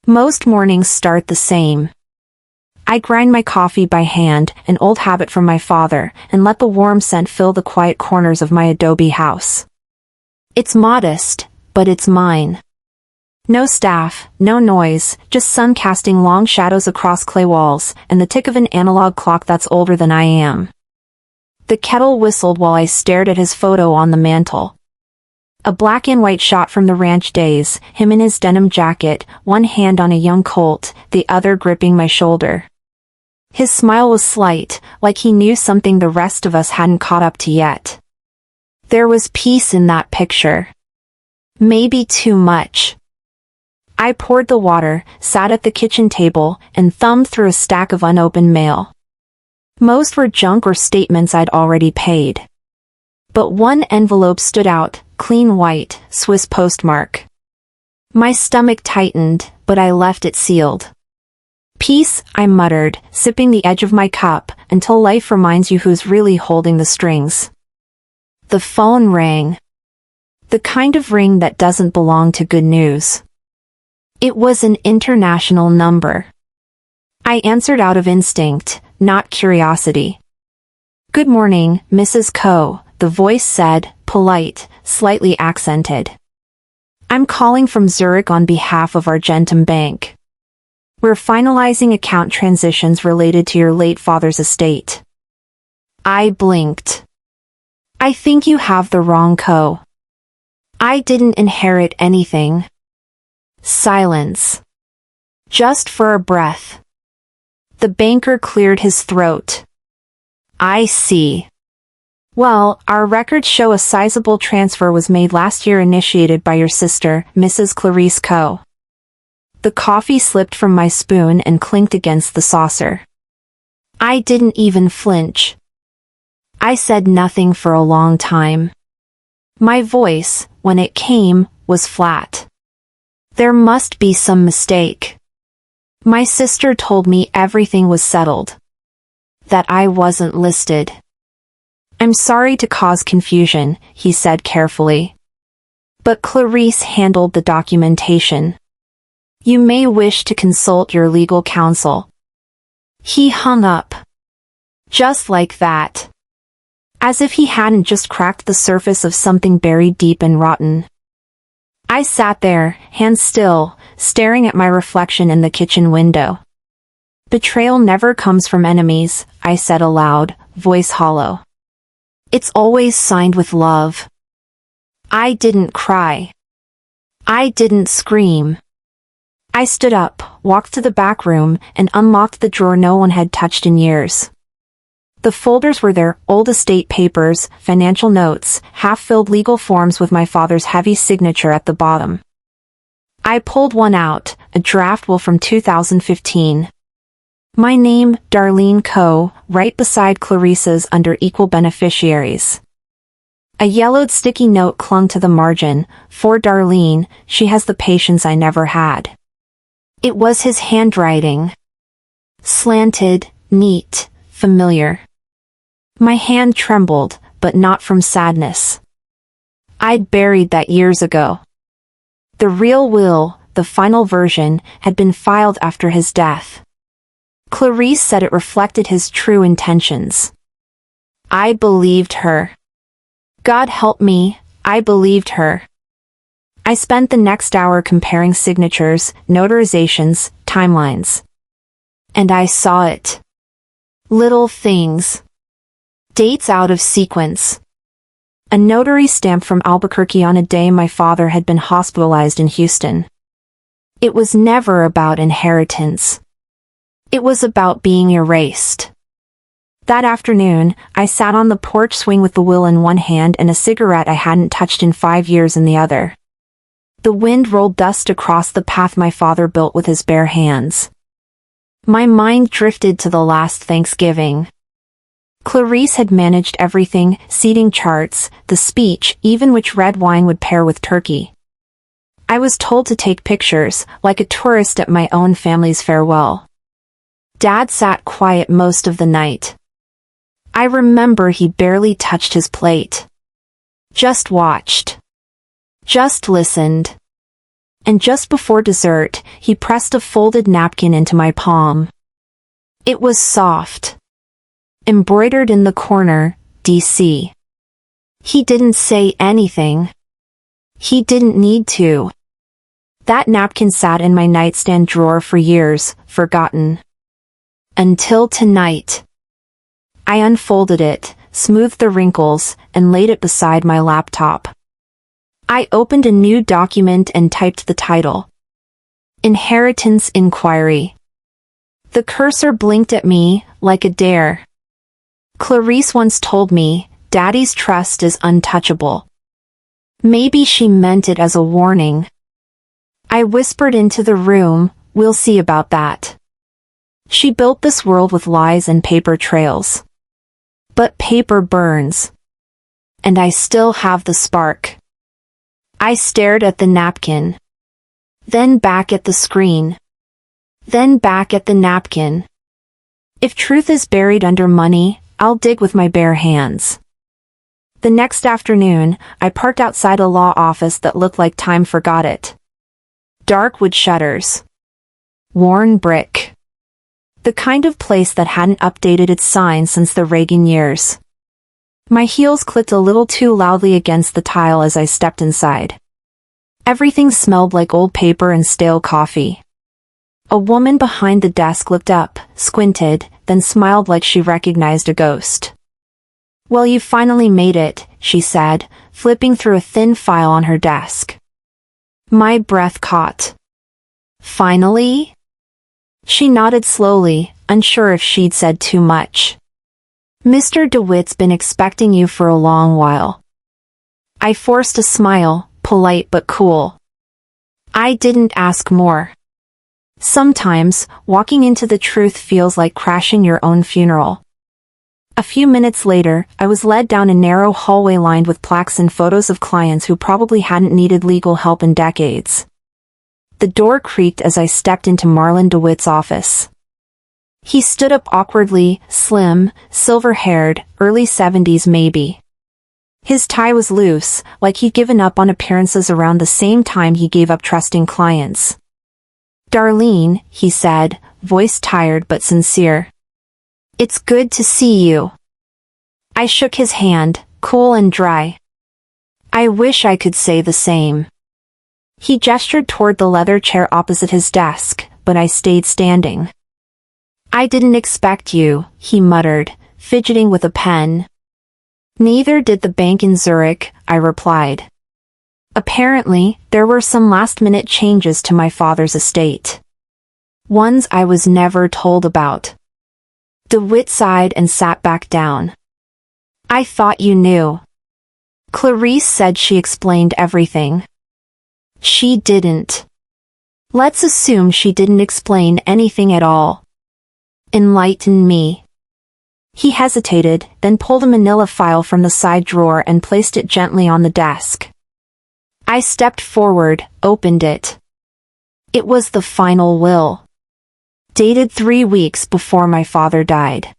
Most mornings start the same. I grind my coffee by hand, an old habit from my father, and let the warm scent fill the quiet corners of my adobe house. It's modest, but it's mine. No staff, no noise, just sun casting long shadows across clay walls, and the tick of an analog clock that's older than I am. The kettle whistled while I stared at his photo on the mantel. A black and white shot from the ranch days, him in his denim jacket, one hand on a young colt, the other gripping my shoulder. His smile was slight, like he knew something the rest of us hadn't caught up to yet. There was peace in that picture. Maybe too much. I poured the water, sat at the kitchen table, and thumbed through a stack of unopened mail. Most were junk or statements I'd already paid. But one envelope stood out, clean white, Swiss postmark. My stomach tightened, but I left it sealed. Peace, I muttered, sipping the edge of my cup, until life reminds you who's really holding the strings. The phone rang. The kind of ring that doesn't belong to good news. It was an international number. I answered out of instinct, not curiosity. "Good morning, Mrs. Coe," the voice said, polite, slightly accented. "I'm calling from Zurich on behalf of Argentum Bank. We're finalizing account transitions related to your late father's estate." I blinked. "I think you have the wrong Co. I didn't inherit anything." Silence. Just for a breath. The banker cleared his throat. "I see. Well, our records show a sizable transfer was made last year initiated by your sister, Mrs. Clarice Coe." The coffee slipped from my spoon and clinked against the saucer. I didn't even flinch. I said nothing for a long time. My voice, when it came, was flat. There must be some mistake. My sister told me everything was settled. That I wasn't listed. "I'm sorry to cause confusion," he said carefully. "But Clarice handled the documentation. You may wish to consult your legal counsel." He hung up. Just like that. As if he hadn't just cracked the surface of something buried deep and rotten. I sat there, hands still, staring at my reflection in the kitchen window. "Betrayal never comes from enemies," I said aloud, voice hollow. "It's always signed with love." I didn't cry. I didn't scream. I stood up, walked to the back room, and unlocked the drawer no one had touched in years. The folders were there, old estate papers, financial notes, half-filled legal forms with my father's heavy signature at the bottom. I pulled one out, a draft will from 2015. My name, Darlene Coe, right beside Clarice's under equal beneficiaries. A yellowed sticky note clung to the margin, "For Darlene, she has the patience I never had." It was his handwriting. Slanted, neat, familiar. My hand trembled, but not from sadness. I'd buried that years ago. The real will, the final version, had been filed after his death. Clarice said it reflected his true intentions. I believed her. God help me, I believed her. I spent the next hour comparing signatures, notarizations, timelines. And I saw it. Little things. Dates out of sequence. A notary stamp from Albuquerque on a day my father had been hospitalized in Houston. It was never about inheritance. It was about being erased. That afternoon, I sat on the porch swing with the will in one hand and a cigarette I hadn't touched in 5 years in the other. The wind rolled dust across the path my father built with his bare hands. My mind drifted to the last Thanksgiving. Clarice had managed everything, seating charts, the speech, even which red wine would pair with turkey. I was told to take pictures, like a tourist at my own family's farewell. Dad sat quiet most of the night. I remember he barely touched his plate. Just watched. Just listened. And just before dessert, he pressed a folded napkin into my palm. It was soft. Embroidered in the corner, DC. He didn't say anything. He didn't need to. That napkin sat in my nightstand drawer for years, forgotten. Until tonight. I unfolded it, smoothed the wrinkles, and laid it beside my laptop. I opened a new document and typed the title. Inheritance Inquiry. The cursor blinked at me, like a dare. Clarice once told me, Daddy's trust is untouchable. Maybe she meant it as a warning. I whispered into the room, we'll see about that. She built this world with lies and paper trails. But paper burns. And I still have the spark. I stared at the napkin. Then back at the screen. Then back at the napkin. If truth is buried under money, I'll dig with my bare hands. The next afternoon, I parked outside a law office that looked like time forgot it. Dark wood shutters. Worn brick. The kind of place that hadn't updated its sign since the Reagan years. My heels clicked a little too loudly against the tile as I stepped inside. Everything smelled like old paper and stale coffee. A woman behind the desk looked up, squinted, then smiled like she recognized a ghost. Well, you finally made it, she said, flipping through a thin file on her desk. My breath caught. Finally? She nodded slowly, unsure if she'd said too much. Mr. DeWitt's been expecting you for a long while. I forced a smile, polite but cool. I didn't ask more. Sometimes, walking into the truth feels like crashing your own funeral. A few minutes later, I was led down a narrow hallway lined with plaques and photos of clients who probably hadn't needed legal help in decades. The door creaked as I stepped into Marlon DeWitt's office. He stood up awkwardly, slim, silver-haired, early 70s maybe. His tie was loose, like he'd given up on appearances around the same time he gave up trusting clients. Darlene, he said, voice tired but sincere. It's good to see you. I shook his hand, cool and dry. I wish I could say the same. He gestured toward the leather chair opposite his desk, but I stayed standing. I didn't expect you, he muttered, fidgeting with a pen. Neither did the bank in Zurich, I replied. Apparently, there were some last-minute changes to my father's estate. Ones I was never told about. DeWitt sighed and sat back down. I thought you knew. Clarice said she explained everything. She didn't. Let's assume she didn't explain anything at all. Enlighten me. He hesitated, then pulled a manila file from the side drawer and placed it gently on the desk. I stepped forward, opened it. It was the final will. Dated 3 weeks before my father died.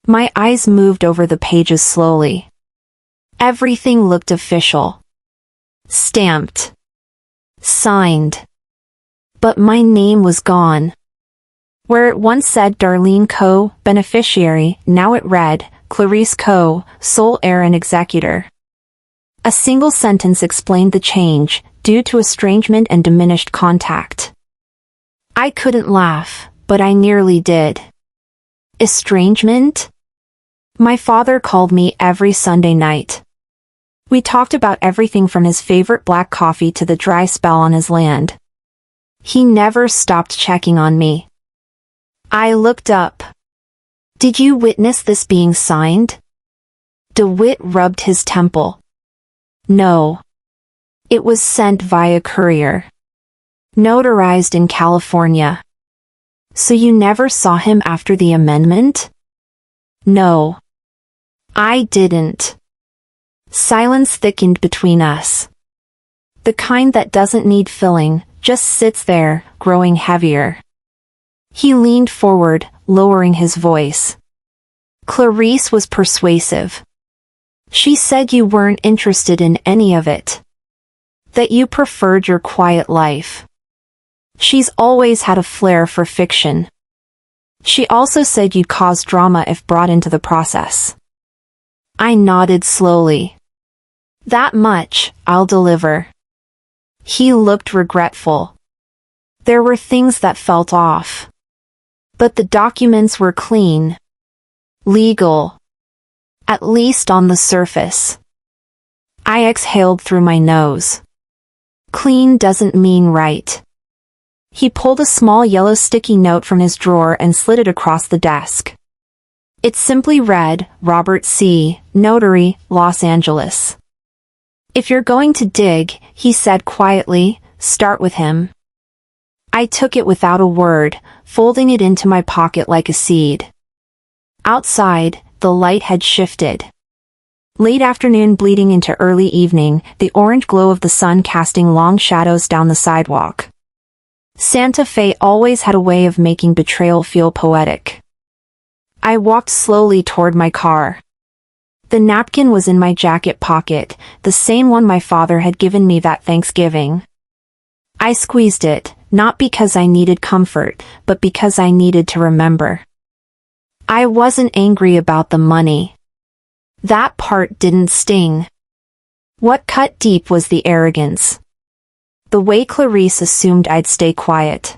My eyes moved over the pages slowly. Everything looked official. Stamped. Signed. But my name was gone. Where it once said Darlene Co., beneficiary, now it read, Clarice Co., sole heir and executor. A single sentence explained the change, due to estrangement and diminished contact. I couldn't laugh, but I nearly did. Estrangement? My father called me every Sunday night. We talked about everything from his favorite black coffee to the dry spell on his land. He never stopped checking on me. I looked up. Did you witness this being signed? DeWitt rubbed his temple. No. It was sent via courier. Notarized in California. So you never saw him after the amendment? No. I didn't. Silence thickened between us. The kind that doesn't need filling, just sits there, growing heavier. He leaned forward, lowering his voice. Clarice was persuasive. She said you weren't interested in any of it. That you preferred your quiet life. She's always had a flair for fiction. She also said you'd cause drama if brought into the process. I nodded slowly. That much, I'll deliver. He looked regretful. There were things that felt off. But the documents were clean. Legal. At least on the surface. I exhaled through my nose. Clean doesn't mean right. He pulled a small yellow sticky note from his drawer and slid it across the desk. It simply read, Robert C., Notary, Los Angeles. If you're going to dig, he said quietly, start with him. I took it without a word, folding it into my pocket like a seed. Outside, the light had shifted. Late afternoon bleeding into early evening, the orange glow of the sun casting long shadows down the sidewalk. Santa Fe always had a way of making betrayal feel poetic. I walked slowly toward my car. The napkin was in my jacket pocket, the same one my father had given me that Thanksgiving. I squeezed it, not because I needed comfort, but because I needed to remember. I wasn't angry about the money. That part didn't sting. What cut deep was the arrogance. The way Clarice assumed I'd stay quiet.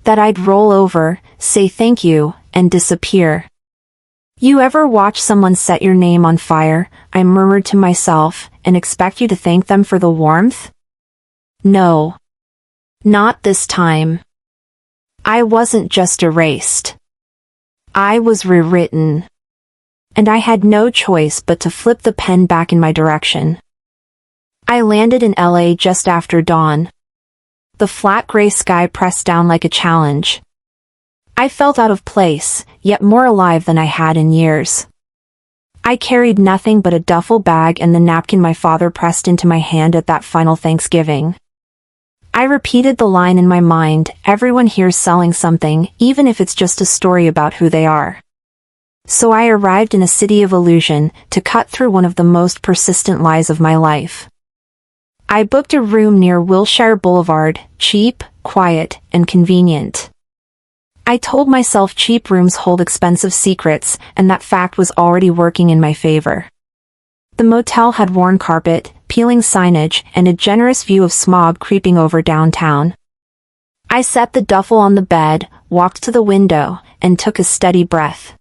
That I'd roll over, say thank you, and disappear. You ever watch someone set your name on fire, I murmured to myself, and expect you to thank them for the warmth? No. Not this time. I wasn't just erased. I was rewritten. And I had no choice but to flip the pen back in my direction. I landed in LA just after dawn. The flat gray sky pressed down like a challenge. I felt out of place, yet more alive than I had in years. I carried nothing but a duffel bag and the napkin my father pressed into my hand at that final Thanksgiving. I repeated the line in my mind, everyone here's selling something, even if it's just a story about who they are. So I arrived in a city of illusion, to cut through one of the most persistent lies of my life. I booked a room near Wilshire Boulevard, cheap, quiet, and convenient. I told myself cheap rooms hold expensive secrets, and that fact was already working in my favor. The motel had worn carpet, peeling signage, and a generous view of smog creeping over downtown. I set the duffel on the bed, walked to the window, and took a steady breath.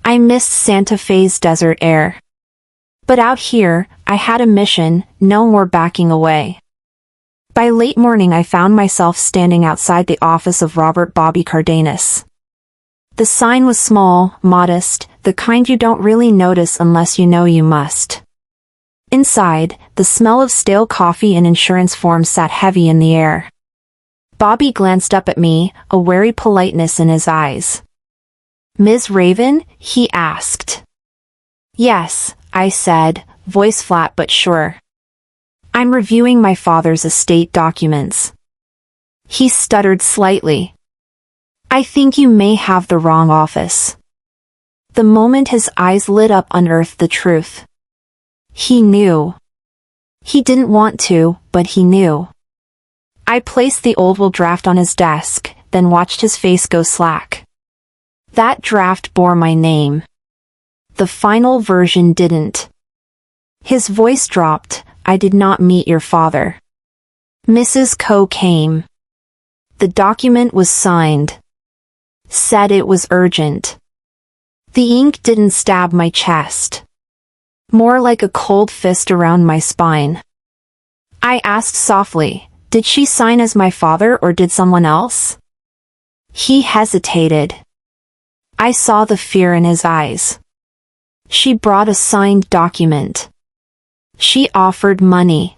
I missed Santa Fe's desert air. But out here, I had a mission, no more backing away. By late morning I found myself standing outside the office of Robert Bobby Cardenas. The sign was small, modest, the kind you don't really notice unless you know you must. Inside, the smell of stale coffee and insurance forms sat heavy in the air. Bobby glanced up at me, a wary politeness in his eyes. Ms. Raven? He asked. Yes, I said, voice flat but sure. I'm reviewing my father's estate documents. He stuttered slightly. I think you may have the wrong office. The moment his eyes lit up unearthed the truth. He knew. He didn't want to, but he knew. I placed the old will draft on his desk, then watched his face go slack. That draft bore my name. The final version didn't. His voice dropped. I did not meet your father. Mrs. Coe came. The document was signed. Said it was urgent. The ink didn't stab my chest. More like a cold fist around my spine. I asked softly, did she sign as my father or did someone else? He hesitated. I saw the fear in his eyes. She brought a signed document. She offered money.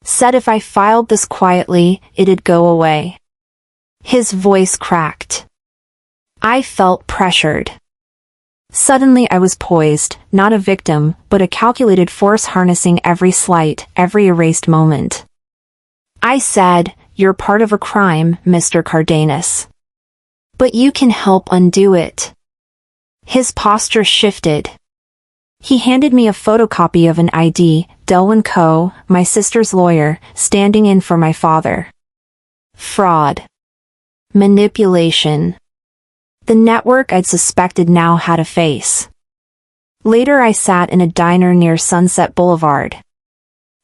Said if I filed this quietly, it'd go away. His voice cracked. I felt pressured. Suddenly I was poised, not a victim, but a calculated force harnessing every slight, every erased moment. I said, you're part of a crime, Mr. Cardenas. But you can help undo it. His posture shifted. He handed me a photocopy of an ID, Delwyn Co., my sister's lawyer, standing in for my father. Fraud. Manipulation. The network I'd suspected now had a face. Later I sat in a diner near Sunset Boulevard.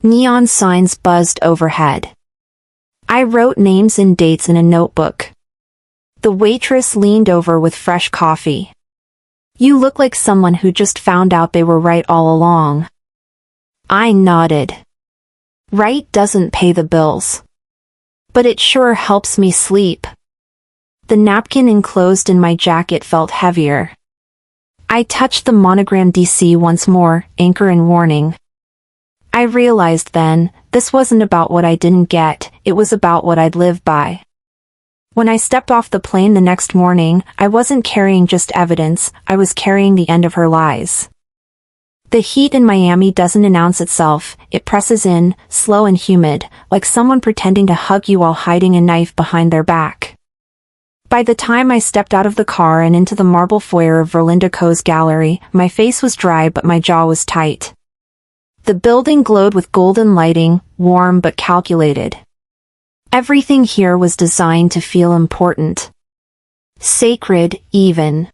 Neon signs buzzed overhead. I wrote names and dates in a notebook. The waitress leaned over with fresh coffee. "You look like someone who just found out they were right all along." I nodded. Right doesn't pay the bills. But it sure helps me sleep. The napkin enclosed in my jacket felt heavier. I touched the monogram DC once more, anchor and warning. I realized then, this wasn't about what I didn't get, it was about what I'd live by. When I stepped off the plane the next morning, I wasn't carrying just evidence, I was carrying the end of her lies. The heat in Miami doesn't announce itself, it presses in, slow and humid, like someone pretending to hug you while hiding a knife behind their back. By the time I stepped out of the car and into the marble foyer of Verlinda Co's gallery, my face was dry but my jaw was tight. The building glowed with golden lighting, warm but calculated. Everything here was designed to feel important. Sacred, even.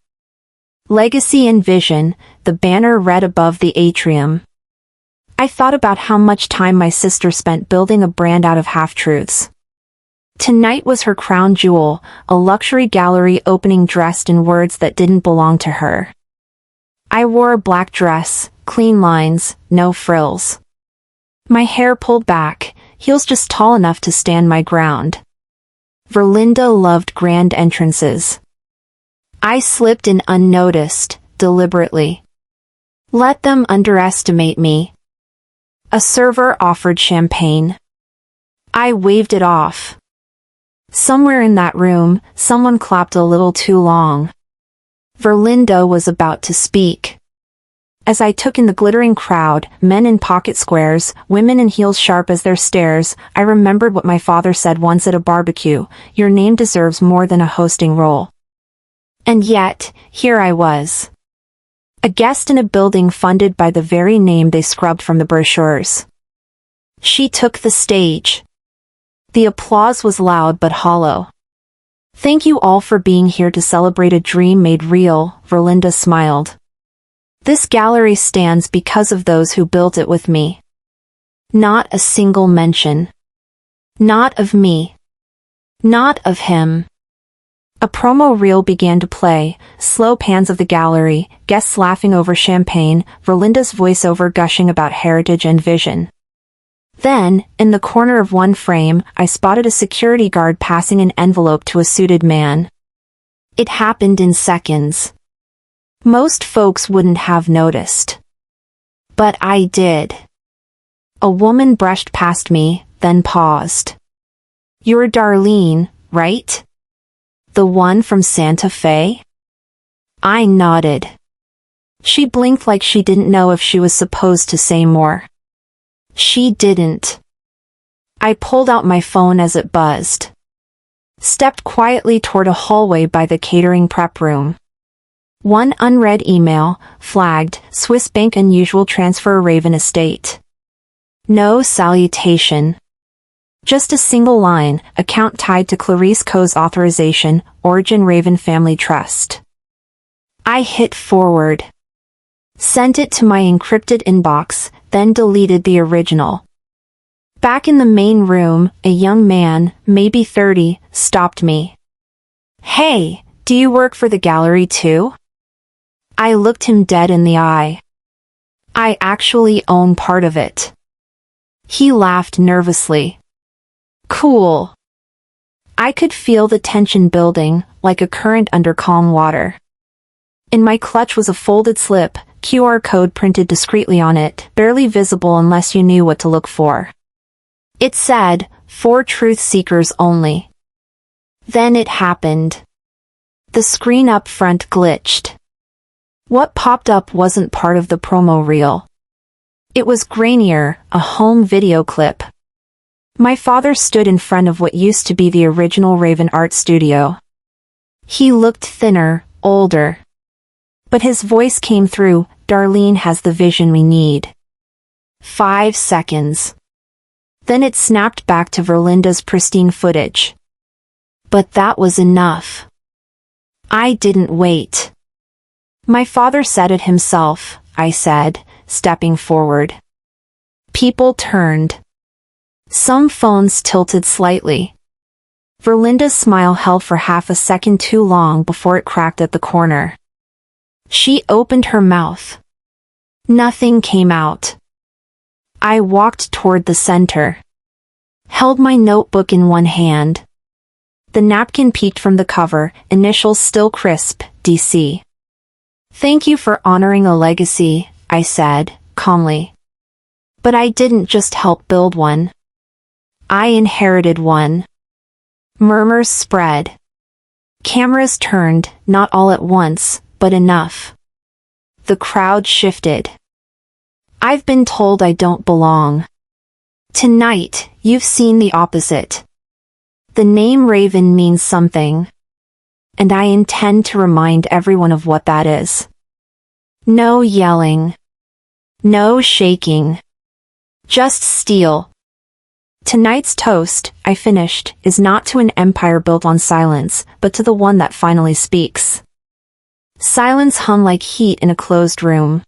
Legacy and vision, the banner read above the atrium. I thought about how much time my sister spent building a brand out of half-truths. Tonight was her crown jewel, a luxury gallery opening dressed in words that didn't belong to her. I wore a black dress, clean lines, no frills. My hair pulled back, heels just tall enough to stand my ground. Verlinda loved grand entrances. I slipped in unnoticed, deliberately. Let them underestimate me. A server offered champagne. I waved it off. Somewhere in that room, someone clapped a little too long. Verlinda was about to speak. As I took in the glittering crowd, men in pocket squares, women in heels sharp as their stares, I remembered what my father said once at a barbecue: "Your name deserves more than a hosting role." And yet, here I was. A guest in a building funded by the very name they scrubbed from the brochures. She took the stage. The applause was loud but hollow. "Thank you all for being here to celebrate a dream made real," Verlinda smiled. "This gallery stands because of those who built it with me." Not a single mention. Not of me. Not of him. A promo reel began to play, slow pans of the gallery, guests laughing over champagne, Verlinda's voiceover gushing about heritage and vision. Then, in the corner of one frame, I spotted a security guard passing an envelope to a suited man. It happened in seconds. Most folks wouldn't have noticed. But I did. A woman brushed past me, then paused. "You're Darlene, right? The one from Santa Fe?" I nodded. She blinked like she didn't know if she was supposed to say more. She didn't. I pulled out my phone as it buzzed. Stepped quietly toward a hallway by the catering prep room. One unread email, flagged, Swiss Bank unusual transfer Raven Estate. No salutation. Just a single line, account tied to Clarice Co's authorization, Origin Raven Family Trust. I hit forward. Sent it to my encrypted inbox, then deleted the original. Back in the main room, a young man, maybe 30, stopped me. "Hey, do you work for the gallery too?" I looked him dead in the eye. "I actually own part of it." He laughed nervously. "Cool." I could feel the tension building, like a current under calm water. In my clutch was a folded slip, QR code printed discreetly on it, barely visible unless you knew what to look for. It said, "For truth seekers only." Then it happened. The screen up front glitched. What popped up wasn't part of the promo reel. It was grainier, a home video clip. My father stood in front of what used to be the original Raven Art Studio. He looked thinner, older. But his voice came through, "Darlene has the vision we need." 5 seconds. Then it snapped back to Verlinda's pristine footage. But that was enough. I didn't wait. My father said it himself, I said, stepping forward. People turned. Some phones tilted slightly. Verlinda's smile held for half a second too long before it cracked at the corner. She opened her mouth. Nothing came out. I walked toward the center. Held my notebook in one hand. The napkin peeked from the cover, initials still crisp, DC. Thank you for honoring a legacy, I said, calmly. But I didn't just help build one. I inherited one. Murmurs spread. Cameras turned, not all at once, but enough. The crowd shifted. I've been told I don't belong. Tonight, you've seen the opposite. The name Raven means something. And I intend to remind everyone of what that is. No yelling. No shaking. Just steel. Tonight's toast, I finished, is not to an empire built on silence, but to the one that finally speaks. Silence hung like heat in a closed room.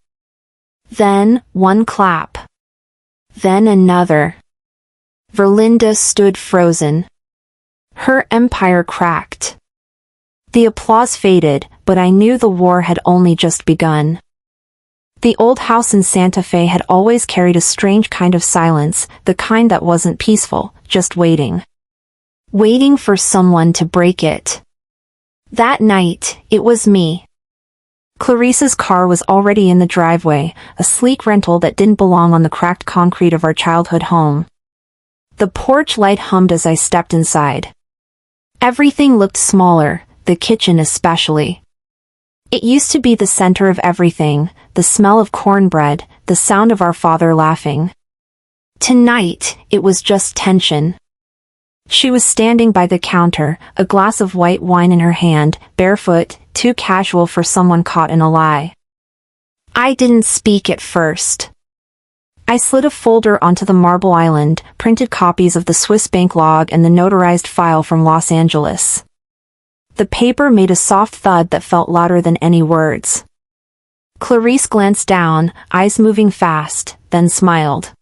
Then, one clap. Then another. Verlinda stood frozen. Her empire cracked. The applause faded, but I knew the war had only just begun. The old house in Santa Fe had always carried a strange kind of silence, the kind that wasn't peaceful, just waiting. Waiting for someone to break it. That night, it was me. Clarice's car was already in the driveway, a sleek rental that didn't belong on the cracked concrete of our childhood home. The porch light hummed as I stepped inside. Everything looked smaller, the kitchen especially. It used to be the center of everything, the smell of cornbread, the sound of our father laughing. Tonight, it was just tension. She was standing by the counter, a glass of white wine in her hand, barefoot, too casual for someone caught in a lie. I didn't speak at first. I slid a folder onto the marble island, printed copies of the Swiss bank log and the notarized file from Los Angeles. The paper made a soft thud that felt louder than any words. Clarice glanced down, eyes moving fast, then smiled.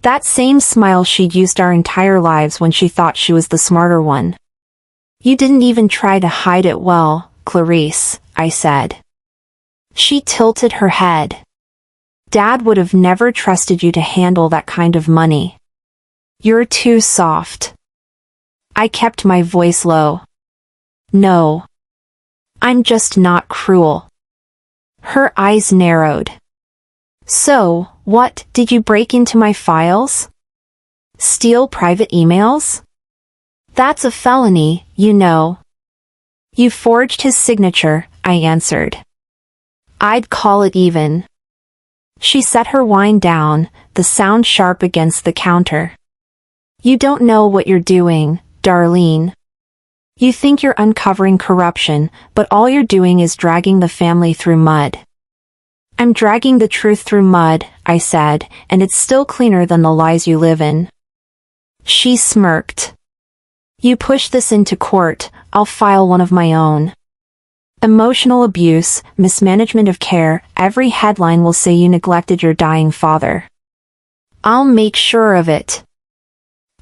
That same smile she'd used our entire lives when she thought she was the smarter one. You didn't even try to hide it well, Clarice, I said. She tilted her head. Dad would have never trusted you to handle that kind of money. You're too soft. I kept my voice low. No. I'm just not cruel. Her eyes narrowed. So, what, did you break into my files? Steal private emails? That's a felony, you know. You forged his signature, I answered. I'd call it even. She set her wine down, the sound sharp against the counter. You don't know what you're doing, Darlene. You think you're uncovering corruption, but all you're doing is dragging the family through mud. I'm dragging the truth through mud, I said, and it's still cleaner than the lies you live in. She smirked. You push this into court, I'll file one of my own. Emotional abuse, mismanagement of care, every headline will say you neglected your dying father. I'll make sure of it.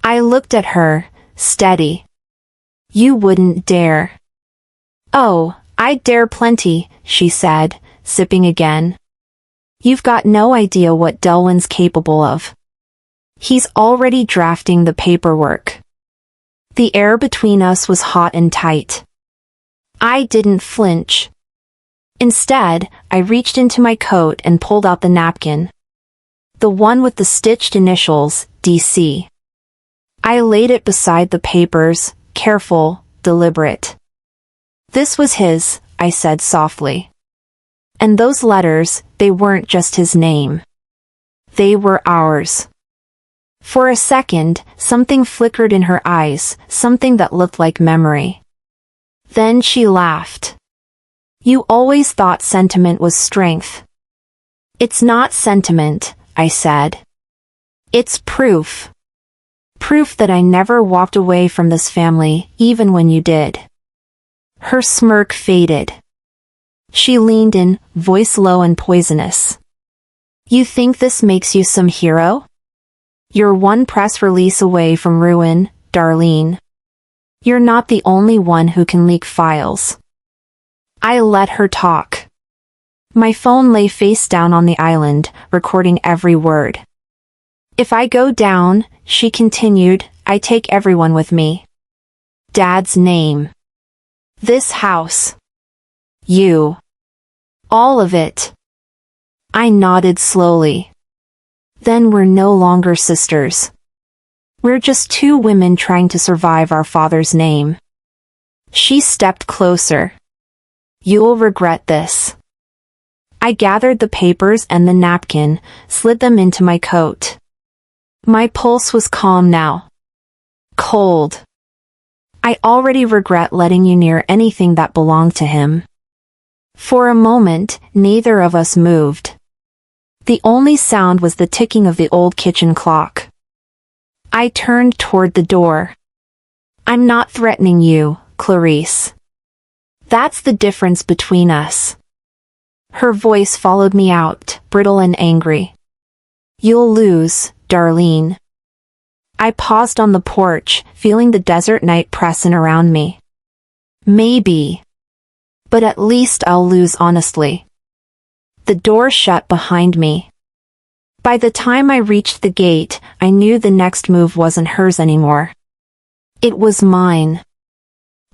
I looked at her, steady. You wouldn't dare. Oh, I'd dare plenty, she said, sipping again. You've got no idea what Delwyn's capable of. He's already drafting the paperwork. The air between us was hot and tight. I didn't flinch. Instead, I reached into my coat and pulled out the napkin. The one with the stitched initials, DC. I laid it beside the papers, careful, deliberate. This was his, I said softly. And those letters, they weren't just his name. They were ours. For a second, something flickered in her eyes, something that looked like memory. Then she laughed. You always thought sentiment was strength. It's not sentiment, I said. It's proof. Proof that I never walked away from this family, even when you did. Her smirk faded. She leaned in, voice low and poisonous. You think this makes you some hero? You're one press release away from ruin, Darlene. You're not the only one who can leak files. I let her talk. My phone lay face down on the island, recording every word. If I go down, she continued, I take everyone with me. Dad's name. This house. You. All of it. I nodded slowly. Then we're no longer sisters. We're just two women trying to survive our father's name. She stepped closer. You'll regret this. I gathered the papers and the napkin, slid them into my coat. My pulse was calm now. Cold. I already regret letting you near anything that belonged to him. For a moment, neither of us moved. The only sound was the ticking of the old kitchen clock. I turned toward the door. I'm not threatening you, Clarice. That's the difference between us. Her voice followed me out, brittle and angry. You'll lose, Darlene. I paused on the porch, feeling the desert night pressing around me. Maybe. But at least I'll lose honestly. The door shut behind me. By the time I reached the gate, I knew the next move wasn't hers anymore. It was mine.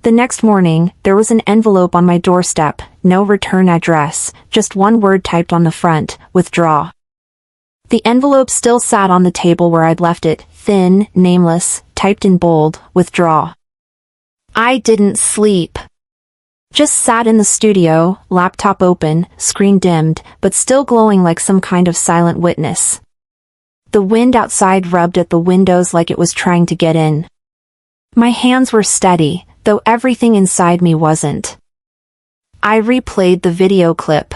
The next morning, there was an envelope on my doorstep, no return address, just one word typed on the front, withdraw. The envelope still sat on the table where I'd left it, thin, nameless, typed in bold, withdraw. I didn't sleep. Just sat in the studio, laptop open, screen dimmed, but still glowing like some kind of silent witness. The wind outside rubbed at the windows like it was trying to get in. My hands were steady, though everything inside me wasn't. I replayed the video clip.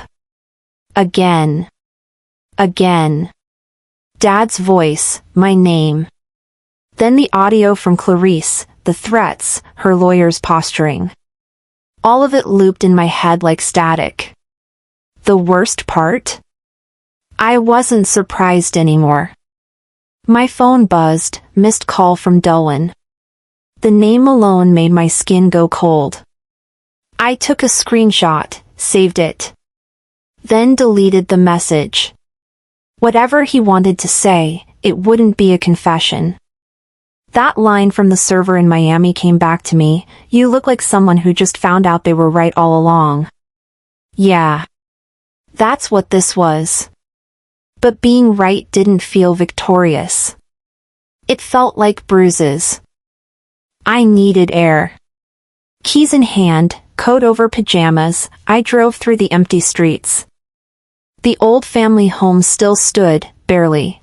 Again. Again. Dad's voice, my name. Then the audio from Clarice, the threats, her lawyer's posturing. All of it looped in my head like static. The worst part? I wasn't surprised anymore. My phone buzzed, missed call from Delwyn. The name alone made my skin go cold. I took a screenshot, saved it. Then deleted the message. Whatever he wanted to say, it wouldn't be a confession. That line from the server in Miami came back to me, you look like someone who just found out they were right all along. Yeah. That's what this was. But being right didn't feel victorious. It felt like bruises. I needed air. Keys in hand, coat over pajamas, I drove through the empty streets. The old family home still stood, barely.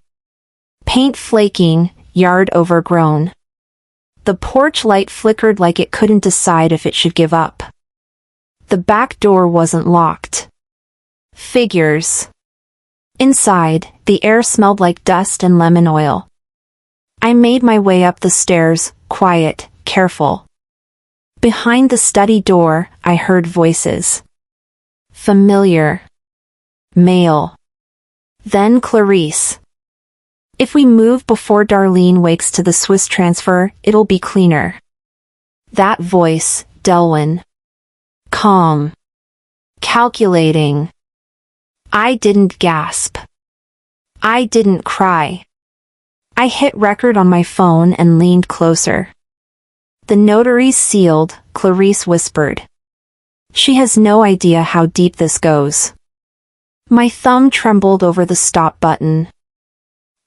Paint flaking, yard overgrown. The porch light flickered like it couldn't decide if it should give up. The back door wasn't locked. Figures. Inside, the air smelled like dust and lemon oil. I made my way up the stairs, quiet, careful. Behind the study door, I heard voices. Familiar. Male. Then Clarice. If we move before Darlene wakes to the Swiss transfer, it'll be cleaner. That voice, Delwyn. Calm. Calculating. I didn't gasp. I didn't cry. I hit record on my phone and leaned closer. The notary's sealed, Clarice whispered. She has no idea how deep this goes. My thumb trembled over the stop button.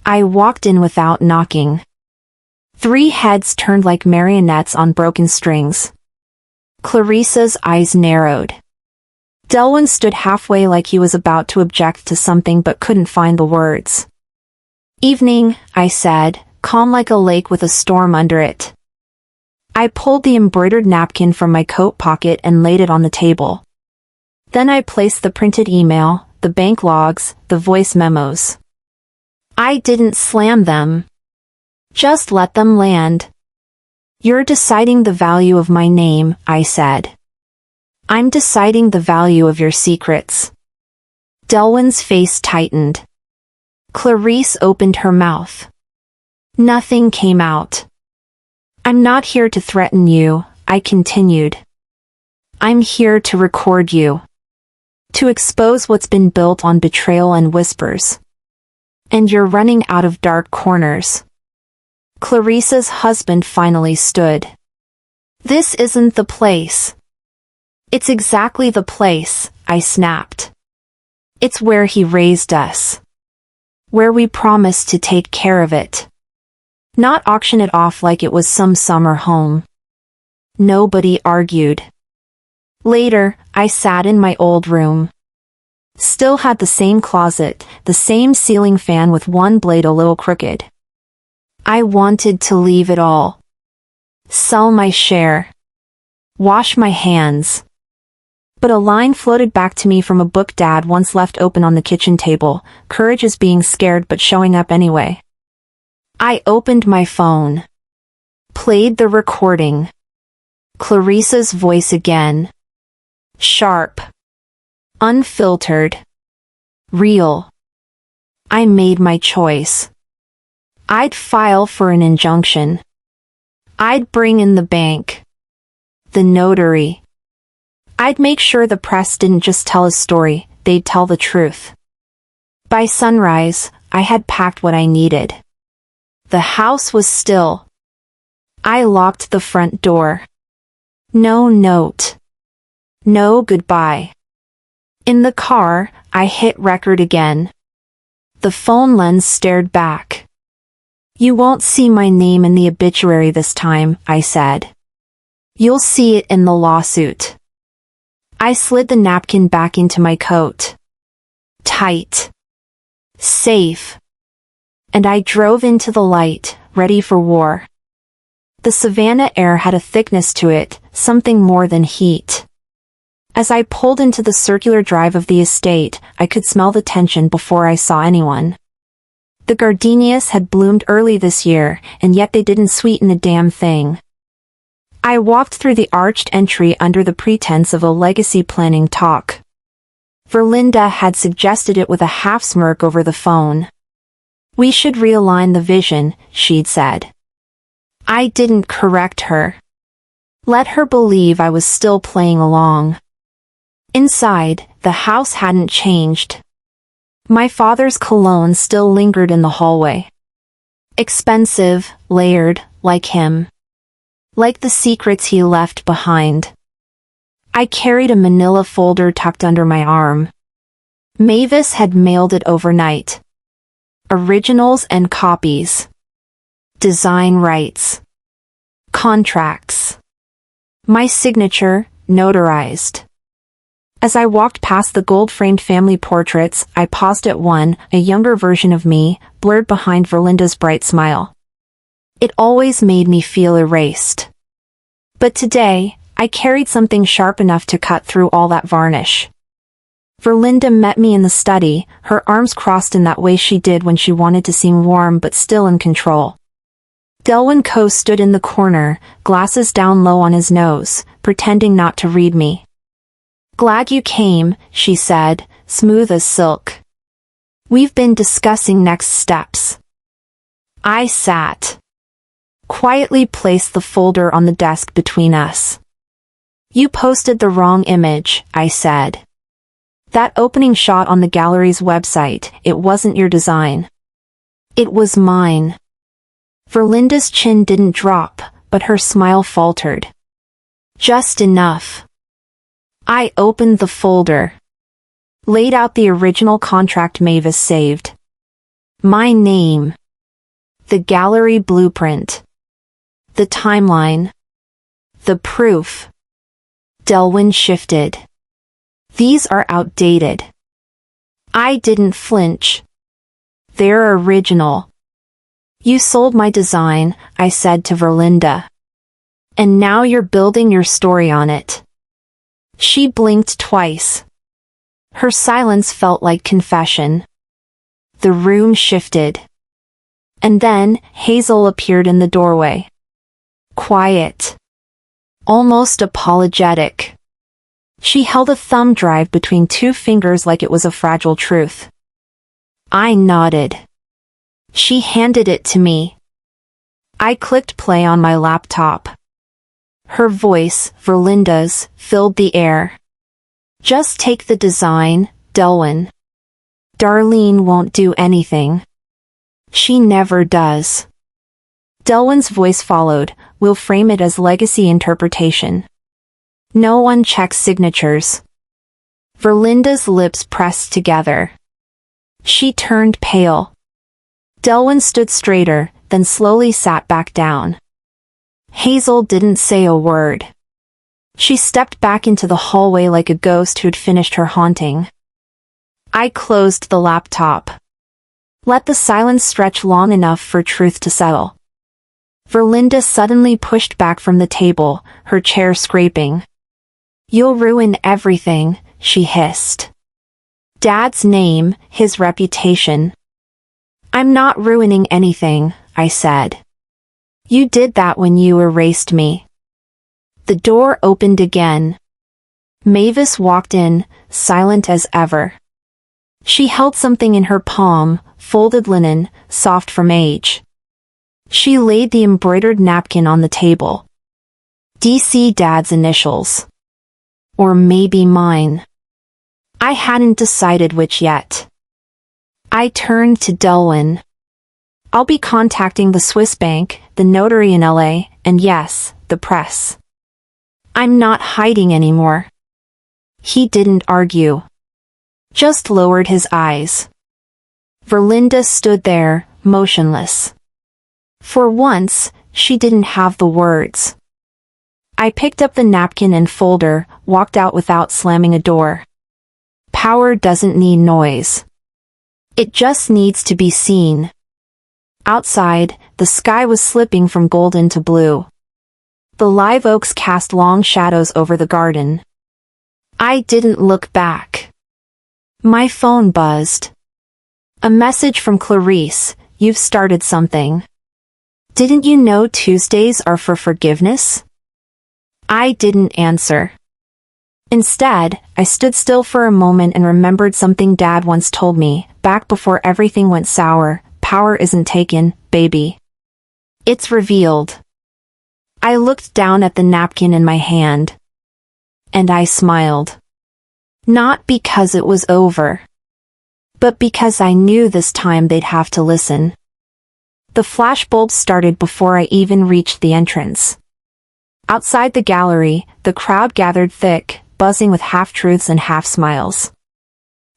I walked in without knocking. 3 heads turned like marionettes on broken strings. Clarissa's eyes narrowed. Delwyn stood halfway like he was about to object to something but couldn't find the words. Evening, I said, calm like a lake with a storm under it. I pulled the embroidered napkin from my coat pocket and laid it on the table. Then I placed the printed email, the bank logs, the voice memos. I didn't slam them. Just let them land. You're deciding the value of my name, I said. I'm deciding the value of your secrets. Delwyn's face tightened. Clarice opened her mouth. Nothing came out. I'm not here to threaten you, I continued. I'm here to record you. To expose what's been built on betrayal and whispers. And you're running out of dark corners. Clarice's husband finally stood. This isn't the place. It's exactly the place, I snapped. It's where he raised us. Where we promised to take care of it. Not auction it off like it was some summer home. Nobody argued. Later, I sat in my old room. Still had the same closet, the same ceiling fan with one blade a little crooked. I wanted to leave it all. Sell my share. Wash my hands. But a line floated back to me from a book Dad once left open on the kitchen table. Courage is being scared but showing up anyway. I opened my phone. Played the recording. Clarice's voice again. Sharp. Unfiltered. Real. I made my choice. I'd file for an injunction. I'd bring in the bank. The notary. I'd make sure the press didn't just tell a story, they'd tell the truth. By sunrise, I had packed what I needed. The house was still. I locked the front door. No note. No goodbye. In the car, I hit record again. The phone lens stared back. You won't see my name in the obituary this time, I said. You'll see it in the lawsuit. I slid the napkin back into my coat. Tight. Safe. And I drove into the light, ready for war. The Savannah air had a thickness to it, something more than heat. As I pulled into the circular drive of the estate, I could smell the tension before I saw anyone. The gardenias had bloomed early this year, and yet they didn't sweeten a damn thing. I walked through the arched entry under the pretense of a legacy planning talk. Verlinda had suggested it with a half smirk over the phone. We should realign the vision, she'd said. I didn't correct her. Let her believe I was still playing along. Inside, the house hadn't changed. My father's cologne still lingered in the hallway. Expensive, layered, like him. Like the secrets he left behind. I carried a manila folder tucked under my arm. Mavis had mailed it overnight. Originals and copies. Design rights. Contracts. My signature, notarized. As I walked past the gold-framed family portraits, I paused at one, a younger version of me, blurred behind Verlinda's bright smile. It always made me feel erased. But today, I carried something sharp enough to cut through all that varnish. Verlinda met me in the study, her arms crossed in that way she did when she wanted to seem warm but still in control. Delwyn Coe stood in the corner, glasses down low on his nose, pretending not to read me. Glad you came, she said, smooth as silk. We've been discussing next steps. I sat. Quietly placed the folder on the desk between us. You posted the wrong image, I said. That opening shot on the gallery's website, it wasn't your design. It was mine. Verlinda's chin didn't drop, but her smile faltered. Just enough. I opened the folder. Laid out the original contract Mavis saved. My name. The gallery blueprint. The timeline. The proof. Delwyn shifted. These are outdated. I didn't flinch. They're original. You sold my design, I said to Verlinda. And now you're building your story on it. She blinked twice. Her silence felt like confession. The room shifted. And then, Hazel appeared in the doorway. Quiet. Almost apologetic. She held a thumb drive between two fingers like it was a fragile truth. I nodded. She handed it to me. I clicked play on my laptop. Her voice, Verlinda's, filled the air. Just take the design, Delwyn. Darlene won't do anything. She never does. Delwyn's voice followed, we'll frame it as legacy interpretation. No one checks signatures. Verlinda's lips pressed together. She turned pale. Delwyn stood straighter, then slowly sat back down. Hazel didn't say a word. She stepped back into the hallway like a ghost who'd finished her haunting. I closed the laptop. Let the silence stretch long enough for truth to settle. Verlinda suddenly pushed back from the table, her chair scraping. You'll ruin everything, she hissed. Dad's name, his reputation. I'm not ruining anything, I said. You did that when you erased me. The door opened again. Mavis walked in, silent as ever. She held something in her palm, folded linen, soft from age. She laid the embroidered napkin on the table. DC Dad's initials. Or maybe mine. I hadn't decided which yet. I turned to Delwyn. I'll be contacting the Swiss bank, the notary in LA, and yes, the press. I'm not hiding anymore. He didn't argue. Just lowered his eyes. Verlinda stood there, motionless. For once, she didn't have the words. I picked up the napkin and folder, walked out without slamming a door. Power doesn't need noise. It just needs to be seen. Outside, the sky was slipping from golden to blue. The live oaks cast long shadows over the garden. I didn't look back. My phone buzzed. A message from Clarice, you've started something. Didn't you know Tuesdays are for forgiveness? I didn't answer. Instead, I stood still for a moment and remembered something Dad once told me, back before everything went sour, power isn't taken, baby. It's revealed. I looked down at the napkin in my hand. And I smiled. Not because it was over. But because I knew this time they'd have to listen. The flashbulbs started before I even reached the entrance. Outside the gallery, the crowd gathered thick, buzzing with half-truths and half-smiles.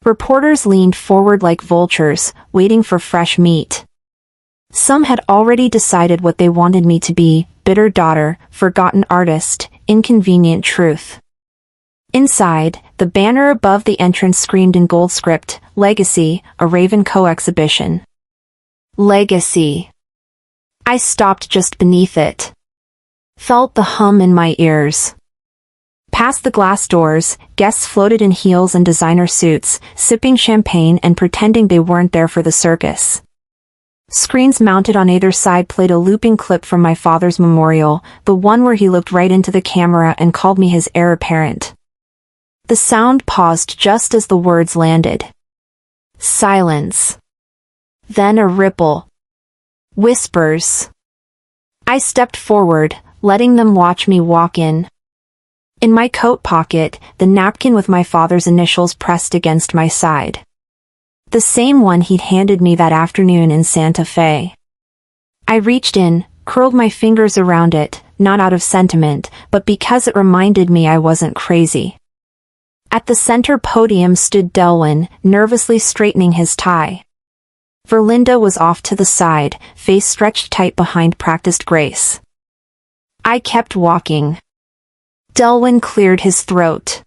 Reporters leaned forward like vultures, waiting for fresh meat. Some had already decided what they wanted me to be, bitter daughter, forgotten artist, inconvenient truth. Inside, the banner above the entrance screamed in gold script, Legacy, a Raven co-exhibition. Legacy. I stopped just beneath it. Felt the hum in my ears. Past the glass doors, guests floated in heels and designer suits, sipping champagne and pretending they weren't there for the circus. Screens mounted on either side played a looping clip from my father's memorial, the one where he looked right into the camera and called me his heir apparent. The sound paused just as the words landed. Silence. Then a ripple. Whispers. I stepped forward, letting them watch me walk in. In my coat pocket, the napkin with my father's initials pressed against my side. The same one he'd handed me that afternoon in Santa Fe. I reached in, curled my fingers around it, not out of sentiment, but because it reminded me I wasn't crazy. At the center podium stood Delwyn, nervously straightening his tie. Verlinda was off to the side, face stretched tight behind practiced grace. I kept walking. Delwyn cleared his throat.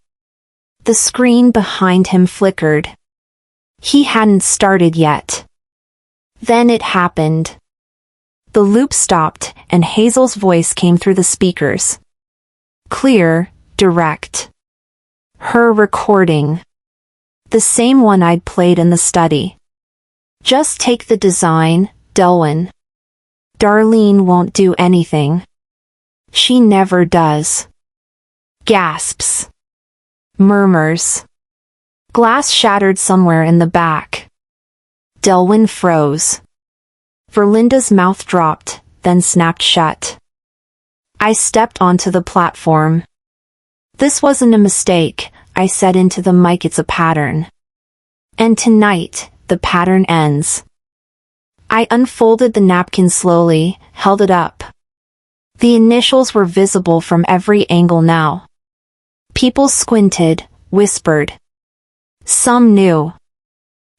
The screen behind him flickered. He hadn't started yet. Then it happened. The loop stopped, and Hazel's voice came through the speakers. Clear, direct. Her recording. The same one I'd played in the study. Just take the design, Delwyn. Darlene won't do anything. She never does. Gasps. Murmurs. Glass shattered somewhere in the back. Delwyn froze. Verlinda's mouth dropped, then snapped shut. I stepped onto the platform. This wasn't a mistake, I said into the mic, it's a pattern. And tonight, the pattern ends. I unfolded the napkin slowly, held it up. The initials were visible from every angle now. People squinted, whispered. Some knew.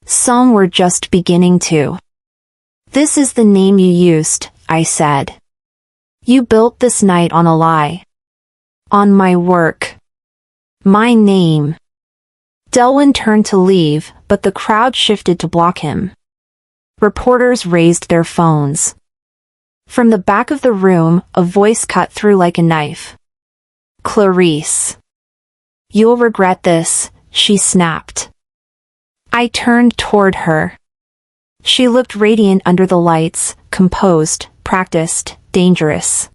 Some were just beginning to. This is the name you used, I said. You built this night on a lie. On my work. My name. Delwyn turned to leave, but the crowd shifted to block him. Reporters raised their phones. From the back of the room, a voice cut through like a knife. Clarice. You'll regret this, she snapped. I turned toward her. She looked radiant under the lights, composed, practiced, dangerous.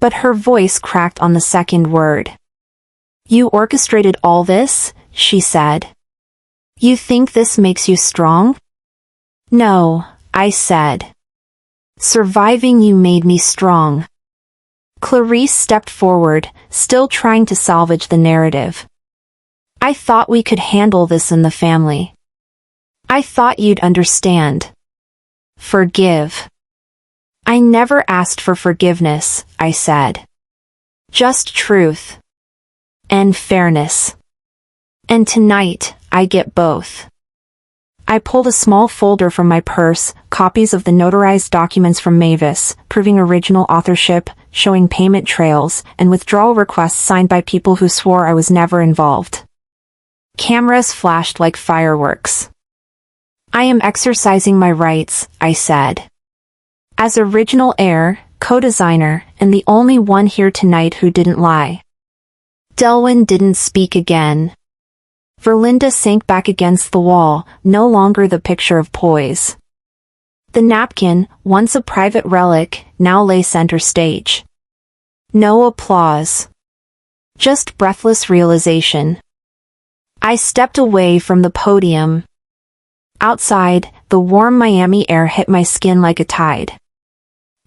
But her voice cracked on the second word. You orchestrated all this, she said. You think this makes you strong? No, I said. Surviving you made me strong. Clarice stepped forward, still trying to salvage the narrative. I thought we could handle this in the family. I thought you'd understand. Forgive. I never asked for forgiveness, I said. Just truth. And fairness. And tonight, I get both. I pulled a small folder from my purse, copies of the notarized documents from Mavis, proving original authorship, showing payment trails, and withdrawal requests signed by people who swore I was never involved. Cameras flashed like fireworks. I am exercising my rights, I said. As original heir, co-designer, and the only one here tonight who didn't lie. Delwyn didn't speak again. Verlinda sank back against the wall, no longer the picture of poise. The napkin, once a private relic, now lay center stage. No applause. Just breathless realization. I stepped away from the podium. Outside, the warm Miami air hit my skin like a tide.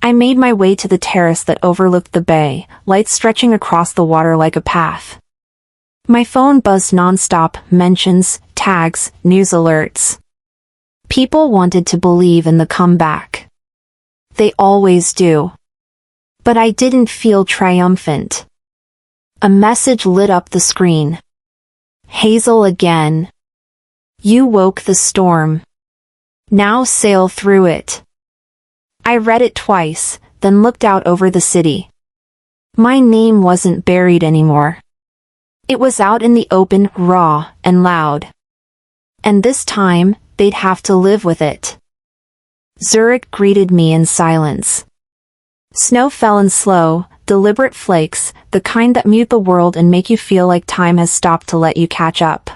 I made my way to the terrace that overlooked the bay, lights stretching across the water like a path. My phone buzzed nonstop, mentions, tags, news alerts. People wanted to believe in the comeback. They always do. But I didn't feel triumphant. A message lit up the screen. Hazel again. You woke the storm. Now sail through it. I read it twice, then looked out over the city. My name wasn't buried anymore. It was out in the open, raw, and loud. And this time, they'd have to live with it. Zurich greeted me in silence. Snow fell in slow, deliberate flakes, the kind that mute the world and make you feel like time has stopped to let you catch up.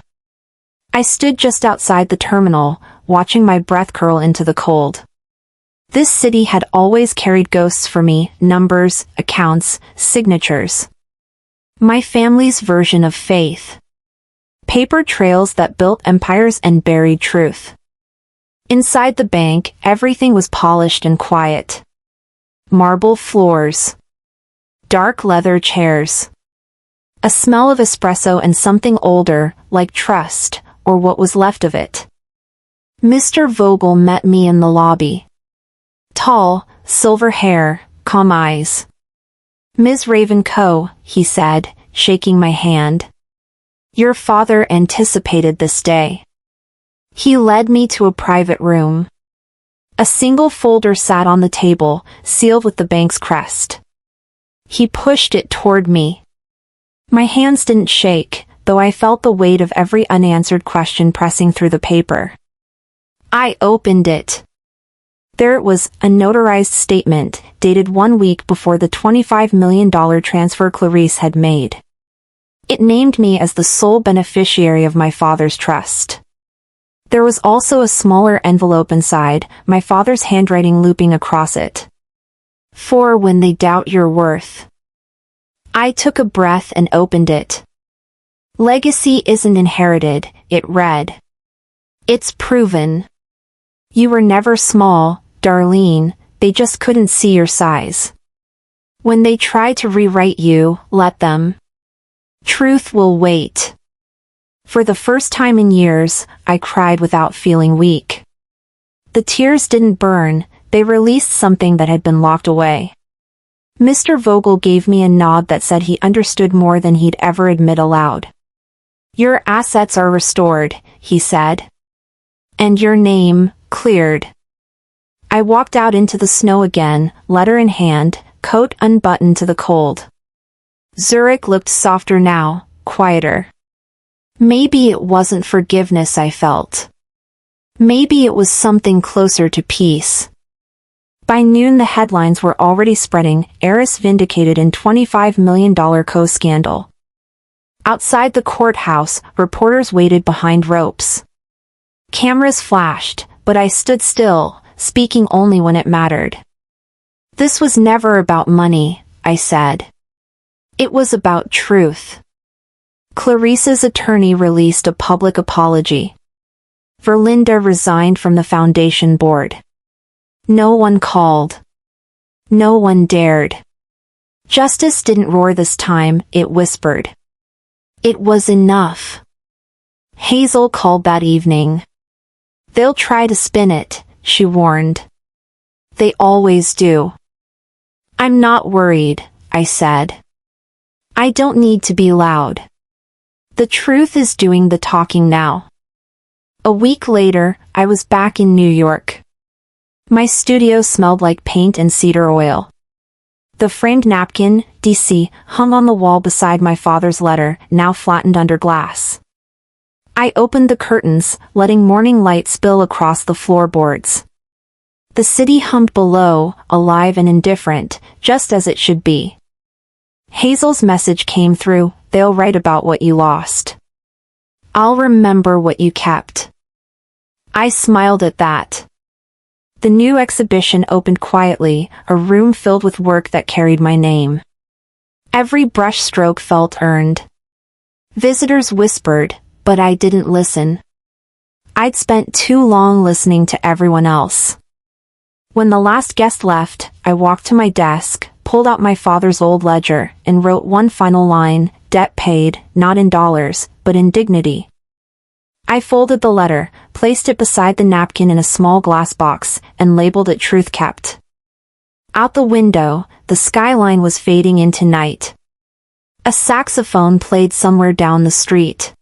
I stood just outside the terminal, watching my breath curl into the cold. This city had always carried ghosts for me, numbers, accounts, signatures. My family's version of faith. Paper trails that built empires and buried truth. Inside the bank, everything was polished and quiet. Marble floors. Dark leather chairs. A smell of espresso and something older, like trust, or what was left of it. Mr. Vogel met me in the lobby. Tall, silver hair, calm eyes. Ms. Ravenco, he said, shaking my hand. Your father anticipated this day. He led me to a private room. A single folder sat on the table, sealed with the bank's crest. He pushed it toward me. My hands didn't shake, though I felt the weight of every unanswered question pressing through the paper. I opened it. There it was, a notarized statement, dated 1 week before the $25 million transfer Clarice had made. It named me as the sole beneficiary of my father's trust. There was also a smaller envelope inside, my father's handwriting looping across it. For when they doubt your worth. I took a breath and opened it. Legacy isn't inherited, it read. It's proven. You were never small, Darlene, they just couldn't see your size. When they try to rewrite you, let them. Truth will wait. For the first time in years, I cried without feeling weak. The tears didn't burn, they released something that had been locked away. Mr. Vogel gave me a nod that said he understood more than he'd ever admit aloud. Your assets are restored, he said. And your name, cleared. I walked out into the snow again, letter in hand, coat unbuttoned to the cold. Zurich looked softer now, quieter. Maybe it wasn't forgiveness I felt. Maybe it was something closer to peace. By noon the headlines were already spreading, heiress vindicated in $25 million co-scandal. Outside the courthouse, reporters waited behind ropes. Cameras flashed, but I stood still, speaking only when it mattered. This was never about money, I said. It was about truth. Clarice's attorney released a public apology. Verlinda resigned from the foundation board. No one called. No one dared. Justice didn't roar this time, it whispered. It was enough. Hazel called that evening. They'll try to spin it, she warned. They always do. I'm not worried, I said. I don't need to be loud. The truth is doing the talking now. A week later, I was back in New York. My studio smelled like paint and cedar oil. The framed napkin, DC, hung on the wall beside my father's letter, now flattened under glass. I opened the curtains, letting morning light spill across the floorboards. The city hummed below, alive and indifferent, just as it should be. Hazel's message came through, they'll write about what you lost. I'll remember what you kept. I smiled at that. The new exhibition opened quietly, a room filled with work that carried my name. Every brushstroke felt earned. Visitors whispered, but I didn't listen. I'd spent too long listening to everyone else. When the last guest left, I walked to my desk, pulled out my father's old ledger, and wrote one final line, debt paid, not in dollars, but in dignity. I folded the letter, placed it beside the napkin in a small glass box, and labeled it Truth Kept. Out the window, the skyline was fading into night. A saxophone played somewhere down the street.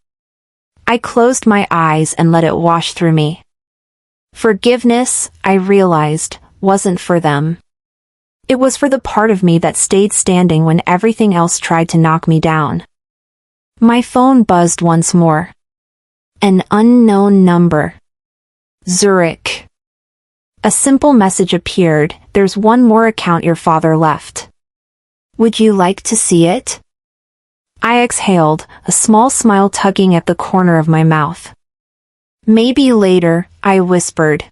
I closed my eyes and let it wash through me. Forgiveness, I realized, wasn't for them. It was for the part of me that stayed standing when everything else tried to knock me down. My phone buzzed once more. An unknown number. Zurich. A simple message appeared, there's one more account your father left. Would you like to see it? I exhaled, a small smile tugging at the corner of my mouth. Maybe later, I whispered.